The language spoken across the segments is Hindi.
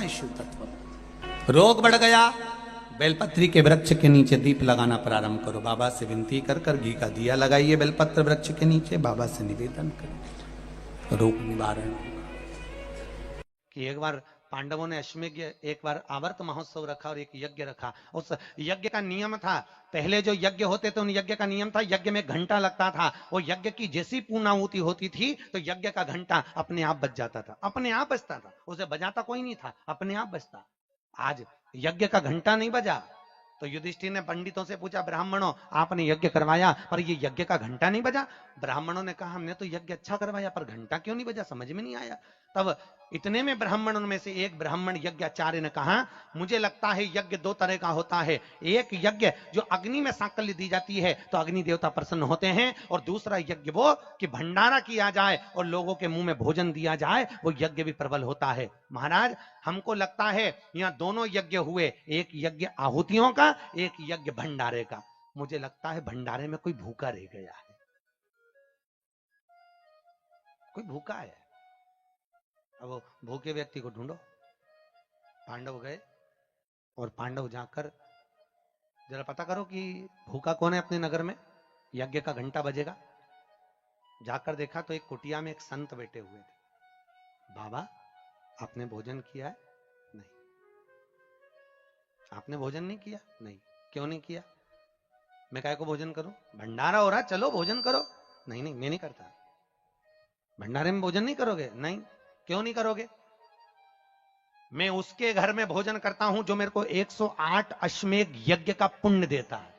है शिव तत्व। रोग बढ़ गया, बेलपत्री के वृक्ष के नीचे दीप लगाना प्रारंभ करो। बाबा से विनती कर कर घी का दिया लगाइए बेलपत्र वृक्ष के नीचे, बाबा से निवेदन करो, रोग निवारण होगा। कि एक बार पांडवों ने अश्वमेध, एक बार आवर्त महोत्सव रखा और एक यज्ञ रखा। उस यज्ञ का नियम था, पहले जो यज्ञ होते थे उन यज्ञ का नियम था, यज्ञ में घंटा लगता था। वो यज्ञ की जैसी पूर्णाहुति होती थी तो यज्ञ का घंटा अपने आप बज जाता था, अपने आप बजता था, उसे बजाता कोई नहीं था, अपने आप बजता। आज यज्ञ का घंटा नहीं बजा तो युधिष्ठिर ने पंडितों से पूछा, ब्राह्मणों आपने यज्ञ करवाया पर ये यज्ञ का घंटा नहीं बजा। ब्राह्मणों ने कहा हमने तो यज्ञ अच्छा करवाया पर घंटा क्यों नहीं बजा, समझ में नहीं आया। तब इतने में ब्राह्मणों में से एक ब्राह्मण यज्ञाचार्य ने कहा, मुझे लगता है यज्ञ दो तरह का होता है, एक यज्ञ जो अग्नि में सांकल्य दी जाती है तो अग्नि देवता प्रसन्न होते हैं, और दूसरा यज्ञ वो कि भंडारा किया जाए और लोगों के मुंह में भोजन दिया जाए, वो यज्ञ भी प्रबल होता है। महाराज हमको लगता है यहाँ दोनों यज्ञ हुए, एक यज्ञ आहुतियों का, एक यज्ञ भंडारे का। मुझे लगता है भंडारे में कोई भूखा रह गया है, कोई भूखा है। अब वो भूखे व्यक्ति को ढूंढो। पांडव गए और पांडव जाकर जरा पता करो कि भूखा कौन है अपने नगर में, यज्ञ का घंटा बजेगा। जाकर देखा तो एक कुटिया में एक संत बैठे हुए थे। बाबा आपने भोजन किया है? नहीं। आपने भोजन नहीं किया? नहीं। क्यों नहीं किया? मैं काय को भोजन करूं, भंडारा हो रहा, चलो भोजन करो। नहीं नहीं मैं नहीं करता। भंडारे में भोजन नहीं करोगे? नहीं। क्यों नहीं करोगे? मैं उसके घर में भोजन करता हूं जो मेरे को 108 अश्वमेध यज्ञ का पुण्य देता है।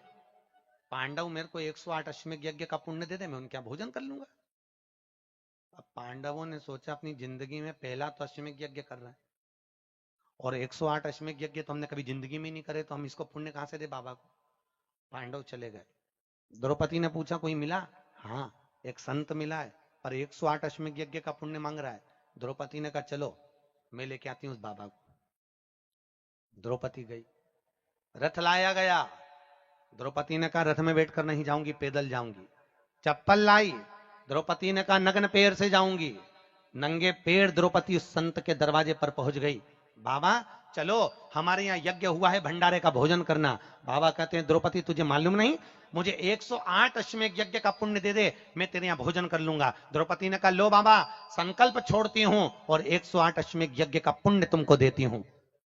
पांडव मेरे को 108 अश्वमेध यज्ञ का पुण्य दे दे, मैं उनके यहाँ भोजन कर लूंगा। अब पांडवों ने सोचा अपनी जिंदगी में पहला तो अश्वमेध यज्ञ कर रहा है और 108 अश्वमेध यज्ञ तो हमने कभी जिंदगी में नहीं करे, तो हम इसको पुण्य कहां से दे बाबा को। पांडव चले गए। द्रौपदी ने पूछा कोई मिला? हाँ एक संत मिला है पर 108 अश्वमेध यज्ञ का पुण्य मांग रहा है। द्रौपदी ने कहा चलो मैं लेके आती हूं उस बाबा को। द्रौपदी गई, रथ लाया गया। द्रौपदी ने कहा रथ में बैठकर नहीं जाऊंगी, पैदल जाऊंगी। चप्पल लाई, द्रौपदी ने कहा नग्न पैर से जाऊंगी। नंगे पैर द्रौपदी उस संत के दरवाजे पर पहुंच गई। बाबा चलो हमारे यहाँ यज्ञ हुआ है, भंडारे का भोजन करना। बाबा कहते हैं द्रौपदी तुझे मालूम नहीं, मुझे 108 अश्वमेध यज्ञ का पुण्य दे दे, मैं तेरे यहाँ भोजन कर लूंगा। द्रौपदी ने कहा लो बाबा संकल्प छोड़ती हूँ और 108 अश्वमेध यज्ञ का पुण्य तुमको देती हूँ।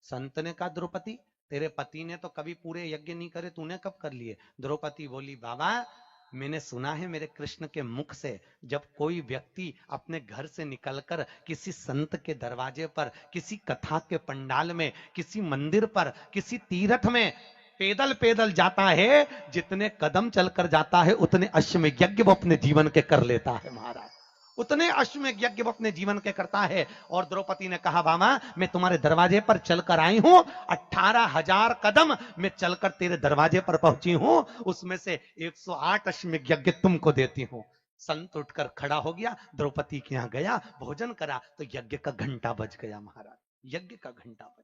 संत ने कहा द्रौपदी तेरे पति ने तो कभी पूरे यज्ञ नहीं करे, तूने कब कर लिए? द्रौपदी बोली बाबा मैंने सुना है मेरे कृष्ण के मुख से, जब कोई व्यक्ति अपने घर से निकलकर किसी संत के दरवाजे पर, किसी कथा के पंडाल में, किसी मंदिर पर, किसी तीर्थ में पैदल पैदल जाता है, जितने कदम चलकर जाता है उतने अश्वमेध यज्ञ वो अपने जीवन के कर लेता है महाराज, उतने अश्वमेध यज्ञ वो अपने जीवन के करता है। और द्रौपदी ने कहा बाबा मैं तुम्हारे दरवाजे पर चलकर आई हूं, 18,000 कदम मैं चलकर तेरे दरवाजे पर पहुंची हूं, उसमें से 108 अश्वमेध यज्ञ तुमको देती हूं। संत उठकर खड़ा हो गया, द्रौपदी के यहां गया, भोजन करा तो यज्ञ का घंटा बज गया महाराज, यज्ञ का घंटा बज